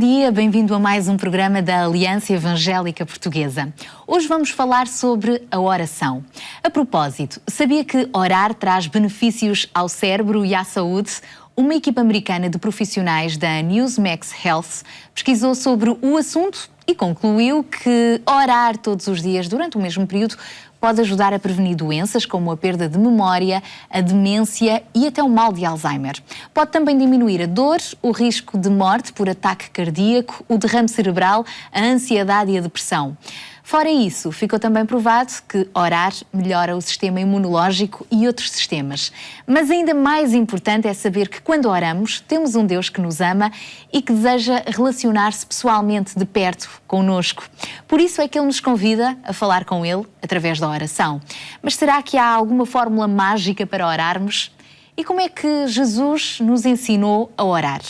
dia, bem-vindo a mais um programa da Aliança Evangélica Portuguesa. Hoje vamos falar sobre a oração. A propósito, sabia que orar traz benefícios ao cérebro e à saúde? Uma equipa americana de profissionais da Newsmax Health pesquisou sobre o assunto e concluiu que orar todos os dias durante o mesmo período pode ajudar a prevenir doenças como a perda de memória, a demência e até o mal de Alzheimer. Pode também diminuir a dor, o risco de morte por ataque cardíaco, o derrame cerebral, a ansiedade e a depressão. Fora isso, ficou também provado que orar melhora o sistema imunológico e outros sistemas. Mas ainda mais importante é saber que quando oramos, temos um Deus que nos ama e que deseja relacionar-se pessoalmente de perto connosco. Por isso é que Ele nos convida a falar com Ele através da oração. Mas será que há alguma fórmula mágica para orarmos? E como é que Jesus nos ensinou a orar?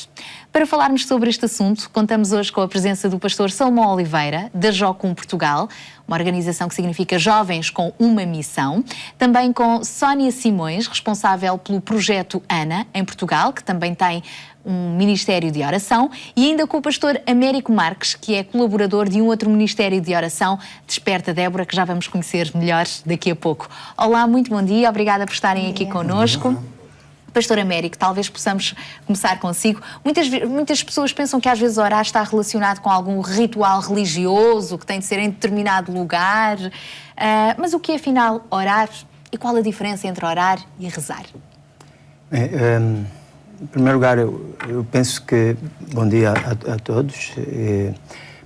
Para falarmos sobre este assunto, contamos hoje com a presença do pastor Salomão Oliveira, da Jocum Portugal, uma organização que significa Jovens com uma Missão. Também com Sónia Simões, responsável pelo projeto ANA, em Portugal, que também tem um ministério de oração. E ainda com o pastor Américo Marques, que é colaborador de um outro ministério de oração, Desperta Débora, que já vamos conhecer melhor daqui a pouco. Olá, muito bom dia, obrigada por estarem aqui connosco. Pastor Américo, talvez possamos começar consigo. Muitas pessoas pensam que às vezes orar está relacionado com algum ritual religioso, que tem de ser em determinado lugar. Mas o que é, afinal, orar? E qual a diferença entre orar e rezar? Em primeiro lugar, eu penso que... Bom dia a todos.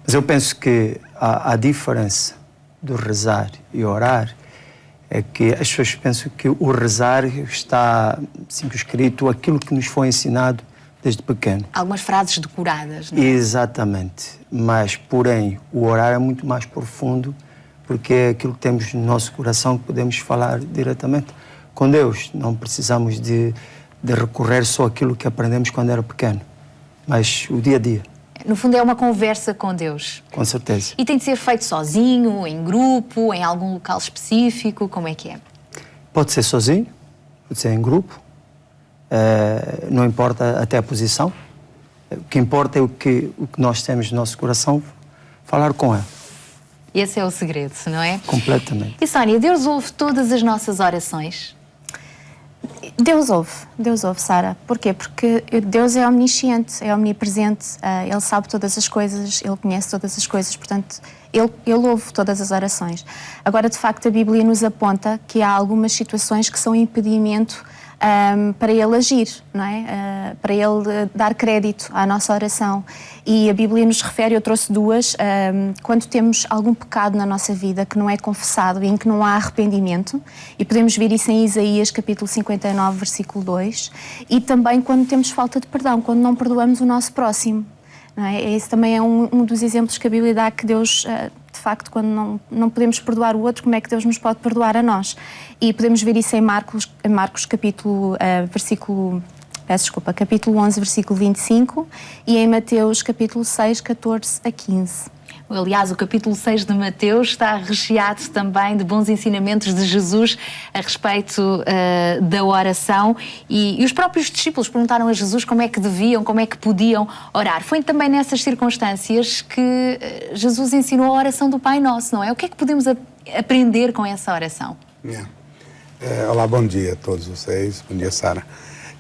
Mas eu penso que a diferença do rezar e orar é que as pessoas pensam que o rezar está circunscrito àquilo que nos foi ensinado desde pequeno. Algumas frases decoradas, não é? Exatamente. Mas, porém, o orar é muito mais profundo, porque é aquilo que temos no nosso coração que podemos falar diretamente com Deus. Não precisamos de recorrer só àquilo que aprendemos quando era pequeno, mas o dia a dia. No fundo é uma conversa com Deus. Com certeza. E tem de ser feito sozinho, em grupo, em algum local específico? Como é que é? Pode ser sozinho, pode ser em grupo. Não importa até a posição. O que importa é o que nós temos no nosso coração, falar com Ele. Esse é o segredo, não é? Completamente. E Sónia, Deus ouve todas as nossas orações? Deus ouve, Sara. Porquê? Porque Deus é omnisciente, é omnipresente, Ele sabe todas as coisas, Ele conhece todas as coisas, portanto, Ele ouve todas as orações. Agora, de facto, a Bíblia nos aponta que há algumas situações que são impedimento para Ele agir, não é? Para Ele dar crédito à nossa oração. E a Bíblia nos refere, eu trouxe duas, quando temos algum pecado na nossa vida que não é confessado e em que não há arrependimento, e podemos ver isso em Isaías capítulo 59, versículo 2, e também quando temos falta de perdão, quando não perdoamos o nosso próximo. Não é? Esse também é um dos exemplos que a Bíblia dá, que Deus, de facto, quando não podemos perdoar o outro, como é que Deus nos pode perdoar a nós? E podemos ver isso em Marcos capítulo 11, versículo 25, e em Mateus capítulo 6, 14 a 15. Aliás, o capítulo 6 de Mateus está recheado também de bons ensinamentos de Jesus a respeito da oração, e os próprios discípulos perguntaram a Jesus como é que podiam orar. Foi também nessas circunstâncias que Jesus ensinou a oração do Pai Nosso, não é? O que é que podemos aprender com essa oração? Olá, bom dia a todos vocês. Bom dia, Sara.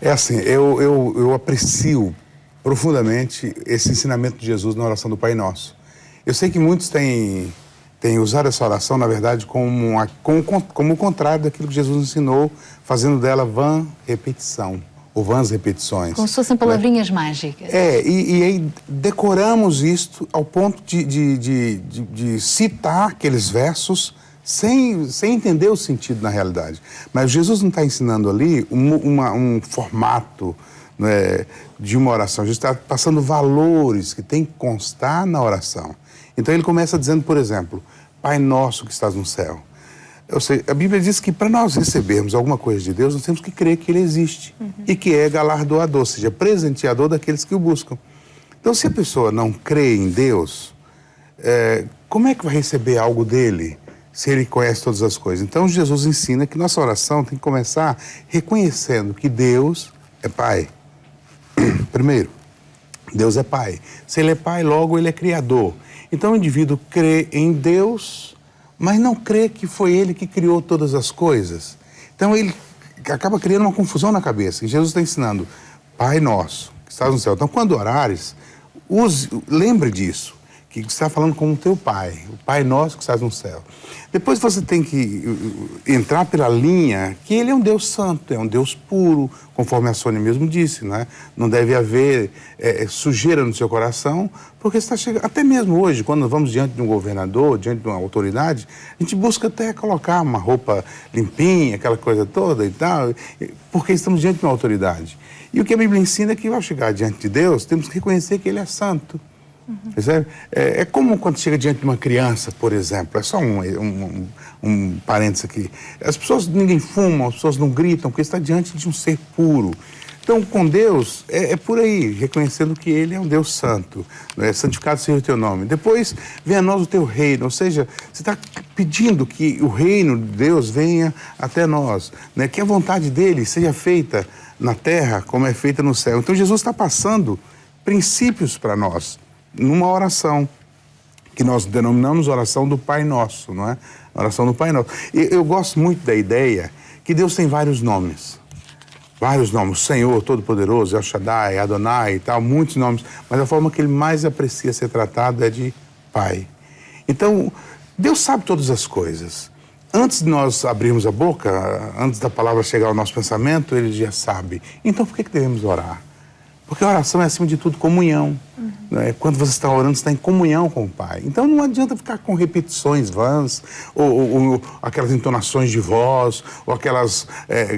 É assim, eu aprecio profundamente esse ensinamento de Jesus na oração do Pai Nosso. Eu sei que muitos têm usado essa oração, na verdade, como o contrário daquilo que Jesus ensinou, fazendo dela vã repetição, ou vãs repetições. Como se fossem palavrinhas mágicas. E aí decoramos isto ao ponto de citar aqueles versos sem entender o sentido na realidade. Mas Jesus não está ensinando ali um formato, né, de uma oração. Jesus está passando valores que tem que constar na oração. Então ele começa dizendo, por exemplo, Pai Nosso que estás no céu. Ou seja, a Bíblia diz que para nós recebermos alguma coisa de Deus, nós temos que crer que Ele existe. E que é galardoador, ou seja, presenteador daqueles que o buscam. Então, se a pessoa não crê em Deus, como é que vai receber algo dele, se Ele conhece todas as coisas? Então, Jesus ensina que nossa oração tem que começar reconhecendo que Deus é Pai. Primeiro. Deus é Pai. Se Ele é Pai, logo Ele é Criador. Então o indivíduo crê em Deus, mas não crê que foi Ele que criou todas as coisas. Então ele acaba criando uma confusão na cabeça. E Jesus está ensinando, Pai nosso, que estás no céu. Então quando orares, lembre disso, que você está falando com o teu Pai, o Pai nosso que estás no céu. Depois você tem que entrar pela linha que Ele é um Deus santo, é um Deus puro, conforme a Sônia mesmo disse, né? Não deve haver sujeira no seu coração, porque está chegando, até mesmo hoje, quando vamos diante de um governador, diante de uma autoridade, a gente busca até colocar uma roupa limpinha, aquela coisa toda e tal, porque estamos diante de uma autoridade. E o que a Bíblia ensina é que ao chegar diante de Deus, temos que reconhecer que Ele é santo. É como quando chega diante de uma criança, por exemplo, é só um parênteses aqui. As pessoas, ninguém fuma, as pessoas não gritam, porque está diante de um ser puro. Então, com Deus, é por aí, reconhecendo que Ele é um Deus santo, né? Santificado seja o teu nome. Depois, venha a nós o teu reino, ou seja, você está pedindo que o reino de Deus venha até nós, né? Que a vontade dEle seja feita na terra como é feita no céu. Então, Jesus está passando princípios para nós, numa oração, que nós denominamos oração do Pai Nosso, não é? Oração do Pai Nosso. E eu gosto muito da ideia que Deus tem vários nomes. Vários nomes. Senhor, Todo-Poderoso, El Shaddai, Adonai e tal, muitos nomes. Mas a forma que Ele mais aprecia ser tratado é de Pai. Então, Deus sabe todas as coisas. Antes de nós abrirmos a boca, antes da palavra chegar ao nosso pensamento, Ele já sabe. Então, por que devemos orar? Porque a oração é, acima de tudo, comunhão. Né? Quando você está orando, você está em comunhão com o Pai. Então, não adianta ficar com repetições vãs, ou aquelas entonações de voz, ou aquelas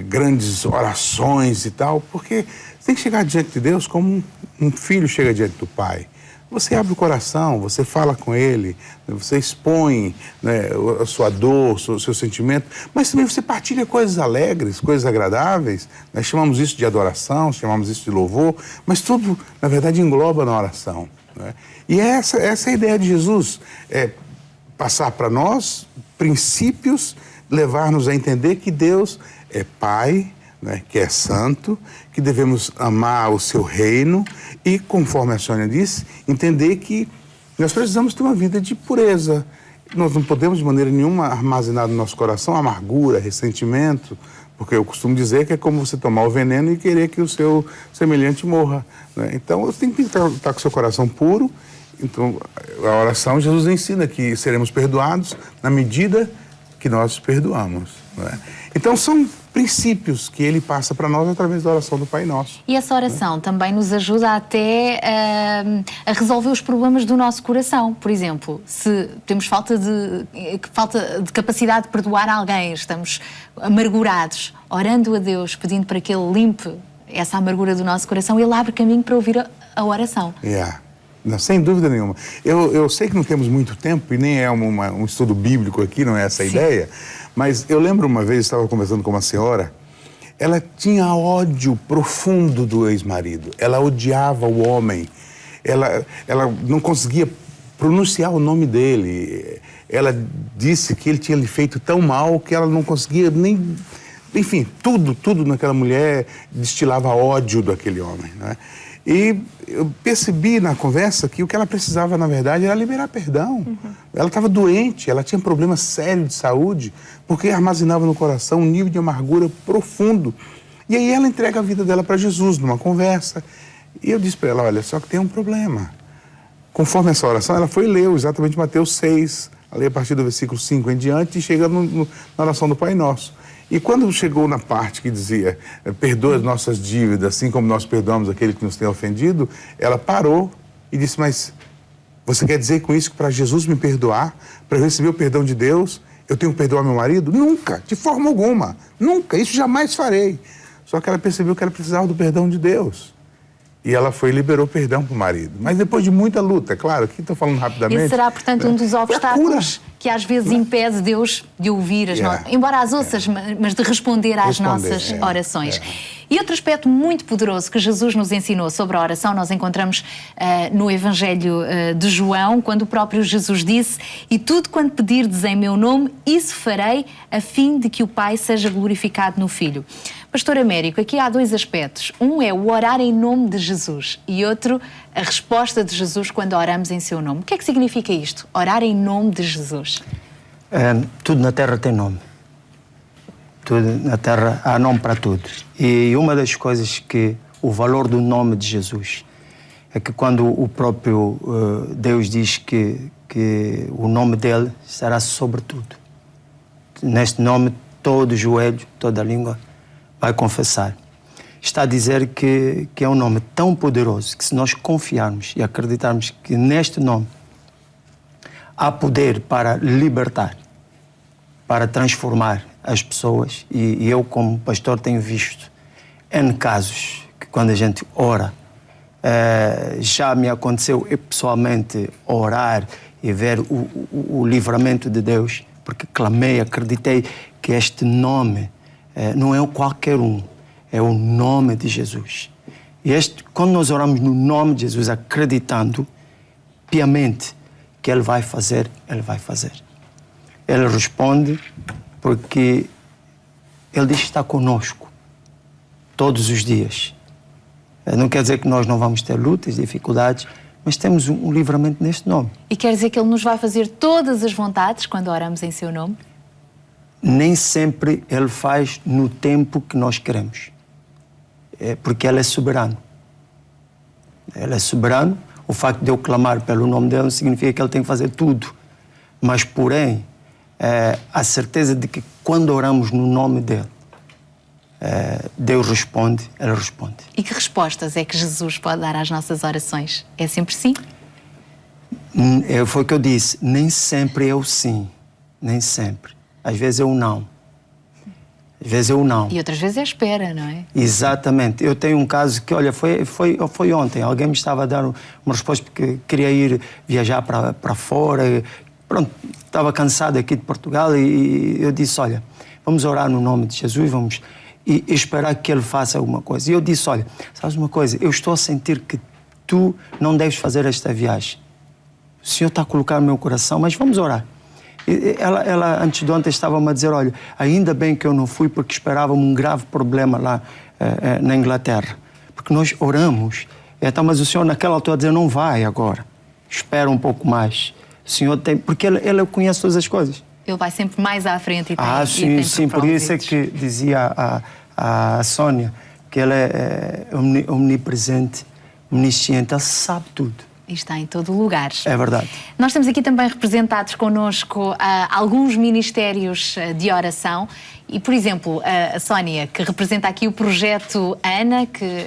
grandes orações e tal, porque você tem que chegar diante de Deus como um filho chega diante do Pai. Você abre o coração, você fala com Ele, você expõe, né, a sua dor, o seu sentimento, mas também você partilha coisas alegres, coisas agradáveis. Nós chamamos isso de adoração, chamamos isso de louvor, mas tudo, na verdade, engloba na oração. Né? E essa é a ideia de Jesus, passar para nós princípios, levar-nos a entender que Deus é Pai, né, que é santo, que devemos amar o seu reino e, conforme a Sônia disse, entender que nós precisamos ter uma vida de pureza. Nós não podemos de maneira nenhuma armazenar no nosso coração amargura, ressentimento, porque eu costumo dizer que é como você tomar o veneno e querer que o seu semelhante morra. Né? Então, você tem que estar com o seu coração puro. Então, a oração, Jesus ensina que seremos perdoados na medida que nós perdoamos. Né? Então, são princípios que Ele passa para nós através da oração do Pai Nosso. E essa oração também nos ajuda até a resolver os problemas do nosso coração. Por exemplo, se temos falta de capacidade de perdoar alguém, estamos amargurados, orando a Deus, pedindo para que Ele limpe essa amargura do nosso coração, Ele abre caminho para ouvir a oração. Não, sem dúvida nenhuma. Eu sei que não temos muito tempo e nem é um estudo bíblico aqui, não é essa a ideia, mas eu lembro uma vez, estava conversando com uma senhora, ela tinha ódio profundo do ex-marido, ela odiava o homem, ela não conseguia pronunciar o nome dele, ela disse que ele tinha lhe feito tão mal que ela não conseguia nem... Enfim, tudo naquela mulher destilava ódio daquele homem, né? E eu percebi na conversa que o que ela precisava, na verdade, era liberar perdão. Ela estava doente, ela tinha problemas sérios de saúde, porque armazenava no coração um nível de amargura profundo. E aí ela entrega a vida dela para Jesus, numa conversa. E eu disse para ela, olha, só que tem um problema. Conforme essa oração, ela foi ler exatamente Mateus 6, a ler a partir do versículo 5 em diante, e chega na oração do Pai Nosso. E quando chegou na parte que dizia, perdoa as nossas dívidas, assim como nós perdoamos aquele que nos tem ofendido, ela parou e disse, mas você quer dizer com isso que para Jesus me perdoar, para eu receber o perdão de Deus, eu tenho que perdoar meu marido? Nunca, de forma alguma, nunca, isso jamais farei. Só que ela percebeu que ela precisava do perdão de Deus. E ela foi e liberou perdão para o marido. Mas depois de muita luta, claro, aqui estou falando rapidamente. Esse será, portanto, um dos obstáculos que às vezes impede Deus de ouvir as nossas... Embora as ouças, mas de responder às nossas orações. E outro aspecto muito poderoso que Jesus nos ensinou sobre a oração, nós encontramos no Evangelho de João, quando o próprio Jesus disse, e tudo quanto pedirdes em meu nome, isso farei, a fim de que o Pai seja glorificado no Filho. Pastor Américo, aqui há dois aspectos. Um é o orar em nome de Jesus e outro, a resposta de Jesus quando oramos em seu nome. O que é que significa isto? Orar em nome de Jesus? Tudo na Terra tem nome. Tudo na Terra há nome para tudo. E uma das coisas que o valor do nome de Jesus é que quando o próprio Deus diz que o nome dele será sobre tudo. Neste nome, todo joelho, toda língua vai confessar. Está a dizer que é um nome tão poderoso que se nós confiarmos e acreditarmos que neste nome há poder para libertar, para transformar as pessoas, e eu como pastor tenho visto N casos que quando a gente ora, já me aconteceu eu pessoalmente orar e ver o livramento de Deus, porque clamei, acreditei que este nome não é qualquer um, é o nome de Jesus. E quando nós oramos no nome de Jesus, acreditando piamente que Ele vai fazer, Ele vai fazer. Ele responde porque Ele diz que está conosco todos os dias. Não quer dizer que nós não vamos ter lutas, dificuldades, mas temos um livramento neste nome. E quer dizer que Ele nos vai fazer todas as vontades quando oramos em seu nome? Nem sempre Ele faz no tempo que nós queremos. Porque Ele é soberano. Ele é soberano. O facto de eu clamar pelo nome dele não significa que Ele tem que fazer tudo. Mas, porém, a certeza de que quando oramos no nome dele, Deus responde, Ele responde. E que respostas é que Jesus pode dar às nossas orações? É sempre sim? Foi o que eu disse. Nem sempre é o sim. Nem sempre. Às vezes é o não. Às vezes é o não. E outras vezes é a espera, não é? Exatamente. Eu tenho um caso que, olha, foi ontem. Alguém me estava a dar uma resposta porque queria ir viajar para fora. Pronto, estava cansado aqui de Portugal e eu disse, olha, vamos orar no nome de Jesus, vamos e esperar que Ele faça alguma coisa. E eu disse, olha, sabes uma coisa? Eu estou a sentir que tu não deves fazer esta viagem. O Senhor está a colocar no meu coração, mas vamos orar. Ela antes de ontem estava-me a dizer, olha, ainda bem que eu não fui porque esperava-me um grave problema lá na Inglaterra. Porque nós oramos, então, mas o Senhor naquela altura dizer, não vai agora, espera um pouco mais. O Senhor tem, porque ele conhece todas as coisas. Ele vai sempre mais à frente e tem sim, sim, por isso é que dizia a Sónia que ele é omnipresente, omnisciente, ele sabe tudo. E está em todo lugar. É verdade. Nós temos aqui também representados connosco alguns ministérios de oração e, por exemplo, a Sónia, que representa aqui o projeto Ana, que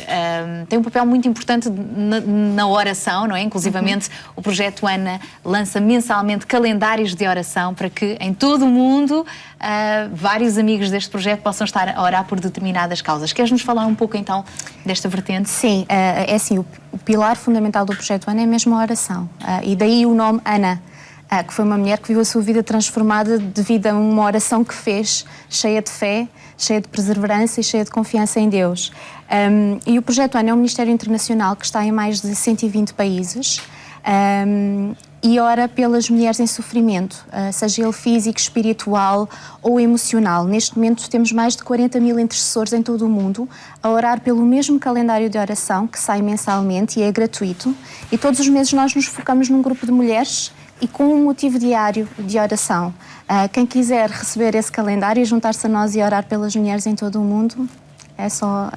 tem um papel muito importante na oração, não é? Inclusivamente, o projeto Ana lança mensalmente calendários de oração para que em todo o mundo vários amigos deste projeto possam estar a orar por determinadas causas. Queres-nos falar um pouco, então, desta vertente? Sim, é assim, o pilar fundamental do projeto Ana é mesmo a oração. E daí o nome Ana, que foi uma mulher que viu a sua vida transformada devido a uma oração que fez, cheia de fé, cheia de perseverança e cheia de confiança em Deus. E o projeto Ana é um ministério internacional que está em mais de 120 países e ora pelas mulheres em sofrimento, seja ele físico, espiritual ou emocional. Neste momento temos mais de 40 mil intercessores em todo o mundo a orar pelo mesmo calendário de oração que sai mensalmente e é gratuito. E todos os meses nós nos focamos num grupo de mulheres e com um motivo diário de oração. Quem quiser receber esse calendário e juntar-se a nós e orar pelas mulheres em todo o mundo, é só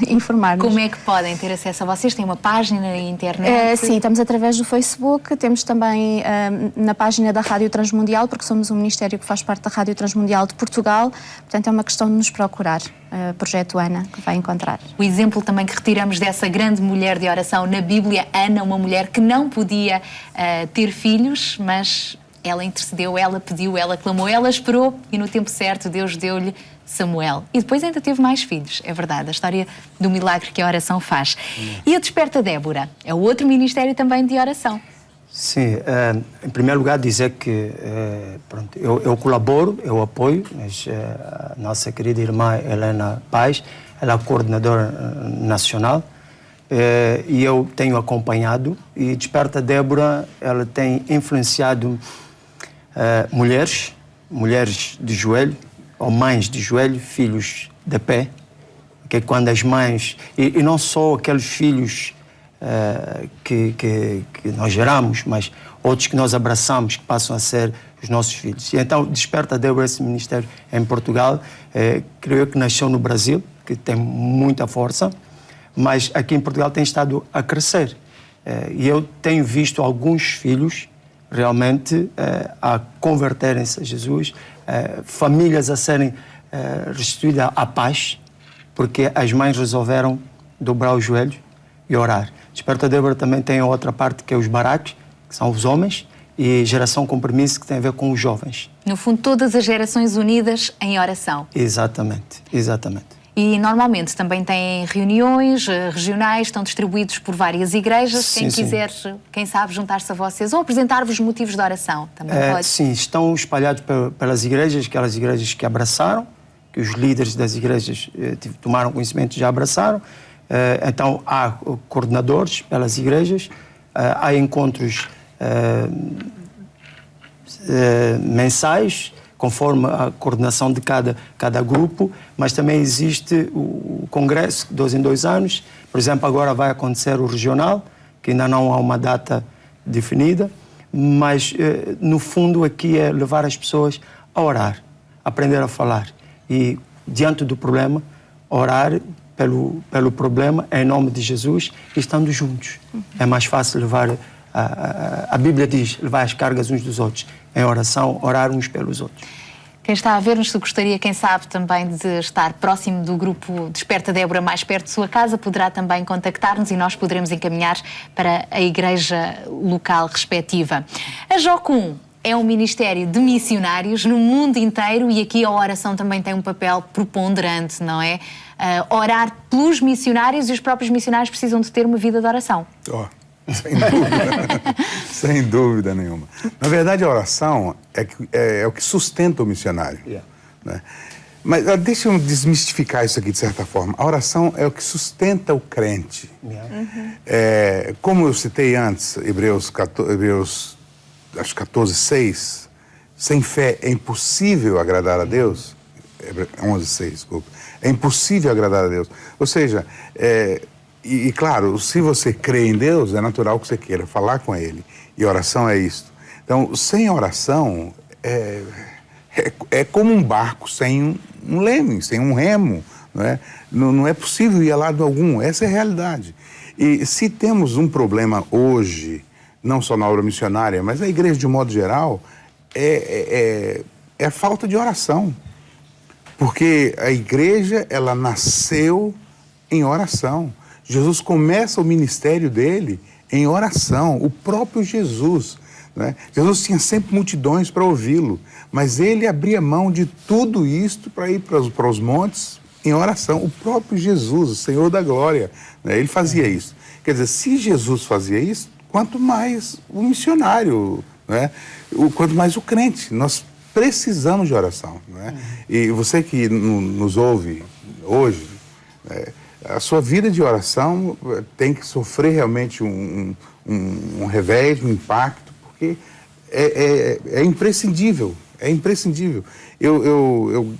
informar-nos. Como é que podem ter acesso a vocês? Tem uma página na internet? Sim, estamos através do Facebook, temos também na página da Rádio Transmundial, porque somos um ministério que faz parte da Rádio Transmundial de Portugal, portanto é uma questão de nos procurar, Projeto Ana, que vai encontrar. O exemplo também que retiramos dessa grande mulher de oração na Bíblia, Ana, uma mulher que não podia ter filhos, mas ela intercedeu, ela pediu, ela clamou, ela esperou e no tempo certo Deus deu-lhe Samuel. E depois ainda teve mais filhos, é verdade, a história do milagre que a oração faz. E a Desperta Débora é o outro ministério também de oração. Sim, em primeiro lugar dizer que pronto, eu colaboro, eu apoio, mas a nossa querida irmã Helena Paz, ela é a coordenadora nacional e eu tenho acompanhado e Desperta Débora, ela tem influenciado mulheres de joelho, ou mães de joelho, filhos de pé, que é quando as mães, e não só aqueles filhos que nós geramos, mas outros que nós abraçamos, que passam a ser os nossos filhos. E então, Desperta Débora, esse ministério em Portugal, creio que nasceu no Brasil, que tem muita força, mas aqui em Portugal tem estado a crescer. E eu tenho visto alguns filhos realmente a converterem-se a Jesus, famílias a serem restituídas à paz, porque as mães resolveram dobrar os joelhos e orar. Desperta Débora também tem a outra parte, que é os baraques, que são os homens, e Geração Compromisso, que tem a ver com os jovens. No fundo, todas as gerações unidas em oração. Exatamente, exatamente. E normalmente também têm reuniões regionais, estão distribuídos por várias igrejas. Sim, quem sim. quiser, quem sabe, juntar-se a vocês ou apresentar-vos motivos de oração, também pode. Sim, estão espalhados pelas igrejas, aquelas igrejas que abraçaram, que os líderes das igrejas tomaram conhecimento e já abraçaram. Então, há coordenadores pelas igrejas, há encontros mensais, conforme a coordenação de cada grupo, mas também existe o congresso, 2 em 2 anos. Por exemplo, agora vai acontecer o regional, que ainda não há uma data definida, mas no fundo aqui é levar as pessoas a orar, aprender a falar e, diante do problema, orar pelo problema em nome de Jesus e estando juntos. É mais fácil levar, a Bíblia diz, levar as cargas uns dos outros. Em oração, orar uns pelos outros. Quem está a ver-nos, se gostaria, quem sabe, também de estar próximo do grupo Desperta Débora, mais perto de sua casa, poderá também contactar-nos e nós poderemos encaminhar para a igreja local respectiva. A Jocum é um ministério de missionários no mundo inteiro e aqui a oração também tem um papel preponderante, não é? Orar pelos missionários, e os próprios missionários precisam de ter uma vida de oração. Sem dúvida. Sem dúvida nenhuma. Na verdade, a oração é o que sustenta o missionário. Yeah. Né? Mas deixa eu desmistificar isso aqui de certa forma. A oração é o que sustenta o crente. Yeah. Como eu citei antes, Hebreus 14:6, sem fé é impossível agradar a Deus. 11:6, desculpa. É impossível agradar a Deus. Ou seja, E claro, se você crê em Deus, é natural que você queira falar com Ele. E oração é isso. Então, sem oração, é como um barco sem um leme, sem um remo. Não é? Não é possível ir a lado algum. Essa é a realidade. E se temos um problema hoje, não só na obra missionária, mas na igreja de um modo geral, é a falta de oração. Porque a igreja, ela nasceu em oração. Jesus começa o ministério dele em oração, o próprio Jesus. Né? Jesus tinha sempre multidões para ouvi-lo, mas ele abria mão de tudo isto para ir para os montes em oração. O próprio Jesus, o Senhor da glória, né? Ele fazia isso. Quer dizer, se Jesus fazia isso, quanto mais o missionário, né? Quanto mais o crente. Nós precisamos de oração. Né? E você que nos ouve hoje, a sua vida de oração tem que sofrer realmente um revés, um impacto, porque é imprescindível, é imprescindível. Eu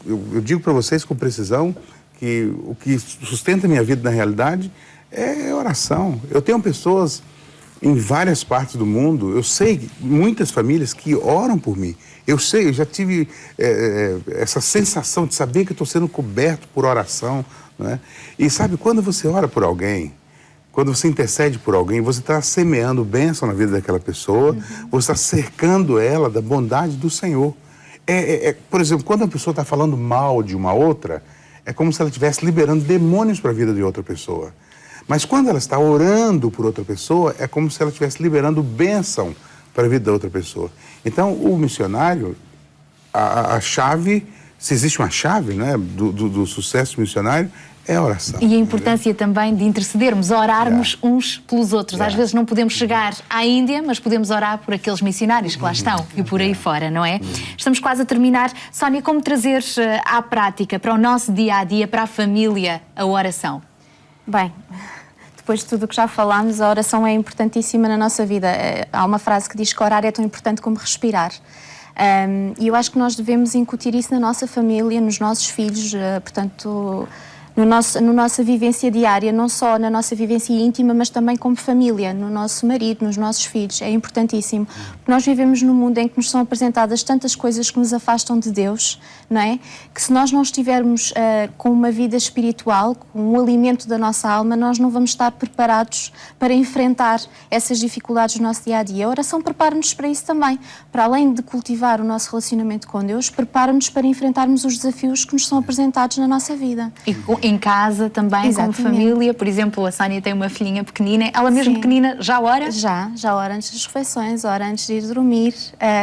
digo para vocês com precisão que o que sustenta a minha vida na realidade é oração. Eu tenho pessoas em várias partes do mundo, eu sei muitas famílias que oram por mim. Eu já tive essa sensação de saber que eu estou sendo coberto por oração. Né? E sabe, quando você ora por alguém, quando você intercede por alguém, você está semeando bênção na vida daquela pessoa, você está cercando ela da bondade do Senhor. Por exemplo, quando a pessoa está falando mal de uma outra, é como se ela estivesse liberando demônios para a vida de outra pessoa. Mas quando ela está orando por outra pessoa, é como se ela estivesse liberando bênção para a vida da outra pessoa. Então, o missionário, a chave, se existe uma chave, né, do sucesso missionário, é a oração. E a importância também de intercedermos, orarmos uns pelos outros. Às vezes não podemos chegar à Índia, mas podemos orar por aqueles missionários que lá estão e por aí fora, não é? Estamos quase a terminar. Sónia, como trazer à prática, para o nosso dia-a-dia, para a família, a oração? Bem, depois de tudo o que já falámos, a oração é importantíssima na nossa vida. Há uma frase que diz que orar é tão importante como respirar. E eu acho que nós devemos incutir isso na nossa família, nos nossos filhos, portanto, na nossa vivência diária, não só na nossa vivência íntima, mas também como família, no nosso marido, nos nossos filhos. É importantíssimo. Nós vivemos num mundo em que nos são apresentadas tantas coisas que nos afastam de Deus, não é? Que se nós não estivermos com uma vida espiritual, com o alimento da nossa alma, nós não vamos estar preparados para enfrentar essas dificuldades do nosso dia-a-dia. A oração prepara-nos para isso também. Para além de cultivar o nosso relacionamento com Deus, prepara-nos para enfrentarmos os desafios que nos são apresentados na nossa vida. E em casa também, Exatamente. como família, por exemplo, a Sónia tem uma filhinha pequenina, ela mesmo Sim. pequenina já ora? Já ora antes das refeições, ora antes de ir dormir,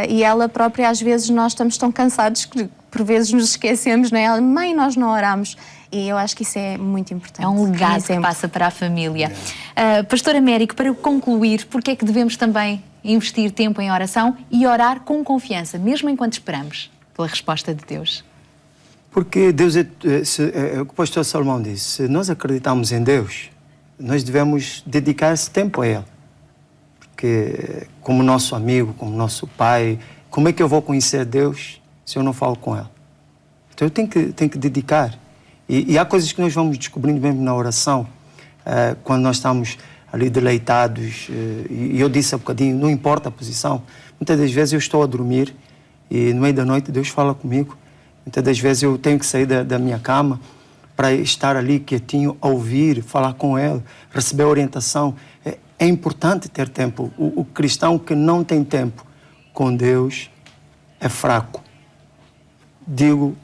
e ela própria, às vezes, nós estamos tão cansados que por vezes nos esquecemos, não é? Ela, mãe, nós não oramos. E eu acho que isso é muito importante. É um legado que passa para a família. Pastor Américo, para concluir, porque é que devemos também investir tempo em oração e orar com confiança, mesmo enquanto esperamos pela resposta de Deus? Porque Deus é o que o pastor Salomão disse, se nós acreditamos em Deus, nós devemos dedicar esse tempo a Ele. Porque como nosso amigo, como nosso pai, como é que eu vou conhecer Deus se eu não falo com Ele? Então eu tenho que dedicar. E há coisas que nós vamos descobrindo mesmo na oração, quando nós estamos ali deleitados, e eu disse há bocadinho, não importa a posição. Muitas das vezes eu estou a dormir e no meio da noite Deus fala comigo. Muitas das vezes eu tenho que sair da minha cama para estar ali quietinho, ouvir, falar com Ele, receber orientação. É importante ter tempo. O cristão que não tem tempo com Deus é fraco. Digo,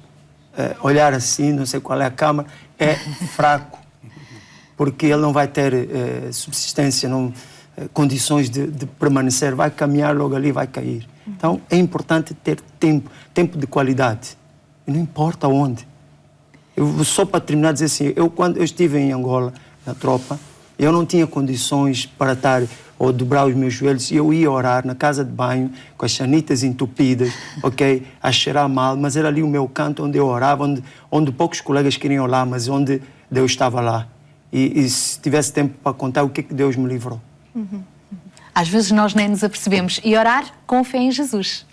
olhar assim, não sei qual é a câmara, é fraco. Porque ele não vai ter subsistência, condições de permanecer, vai caminhar logo ali, vai cair. Então é importante ter tempo de qualidade. E não importa onde. Eu só para terminar dizer assim, quando eu estive em Angola, na tropa, eu não tinha condições para estar ou dobrar os meus joelhos, e eu ia orar na casa de banho, com as sanitas entupidas, ok, a cheirar mal, mas era ali o meu canto onde eu orava, onde poucos colegas queriam orar, mas onde Deus estava lá. E se tivesse tempo para contar o que Deus me livrou. Às vezes nós nem nos apercebemos. E orar com fé em Jesus.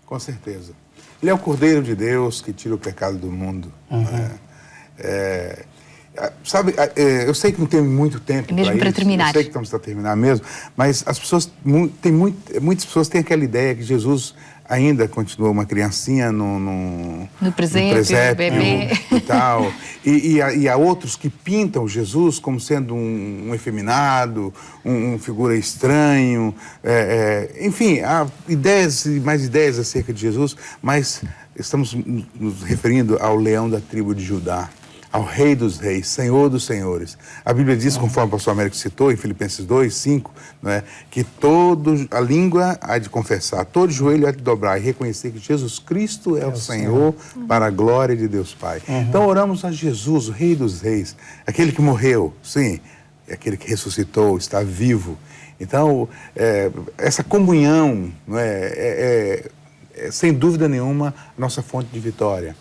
Com certeza. Ele é o Cordeiro de Deus que tira o pecado do mundo. Sabe, eu sei que não tem muito tempo mesmo para terminar. Eu sei que estamos para terminar mesmo, mas as pessoas, muitas pessoas têm aquela ideia que Jesus ainda continua uma criancinha no presépio, bebê e tal. E há outros que pintam Jesus como sendo um efeminado, uma figura estranho. Enfim, há ideias e mais ideias acerca de Jesus, mas estamos nos referindo ao leão da tribo de Judá, ao Rei dos Reis, Senhor dos Senhores. A Bíblia diz, conforme o pastor Américo citou, em Filipenses 2, 5, que a língua há de confessar, todo joelho há de dobrar e reconhecer que Jesus Cristo é o Senhor para a glória de Deus Pai. Então oramos a Jesus, o Rei dos Reis, aquele que morreu, sim, aquele que ressuscitou, está vivo. Então, essa comunhão é sem dúvida nenhuma, a nossa fonte de vitória.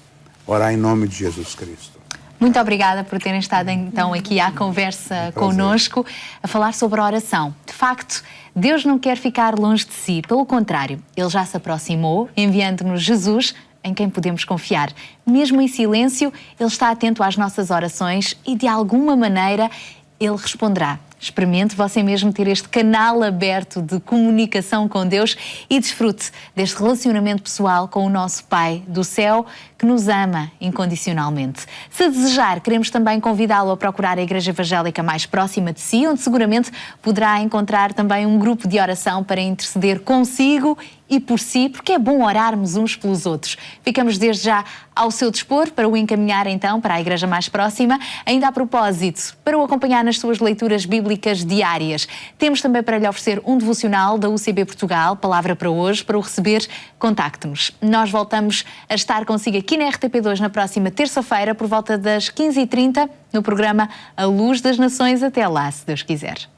Orar em nome de Jesus Cristo. Muito obrigada por terem estado então aqui à conversa connosco, a falar sobre a oração. De facto, Deus não quer ficar longe de si, pelo contrário, Ele já se aproximou, enviando-nos Jesus, em quem podemos confiar. Mesmo em silêncio, Ele está atento às nossas orações e, de alguma maneira, Ele responderá. Experimente você mesmo ter este canal aberto de comunicação com Deus e desfrute deste relacionamento pessoal com o nosso Pai do céu, que nos ama incondicionalmente. Se desejar, queremos também convidá-lo a procurar a Igreja Evangélica mais próxima de si, onde seguramente poderá encontrar também um grupo de oração para interceder consigo e por si, porque é bom orarmos uns pelos outros. Ficamos desde já ao seu dispor para o encaminhar então para a igreja mais próxima. Ainda a propósito, para o acompanhar nas suas leituras bíblicas diárias, temos também para lhe oferecer um devocional da UCB Portugal, Palavra para Hoje. Para o receber, contacte-nos. Nós voltamos a estar consigo aqui na RTP2 na próxima terça-feira, por volta das 15h30, no programa A Luz das Nações. Até lá, se Deus quiser.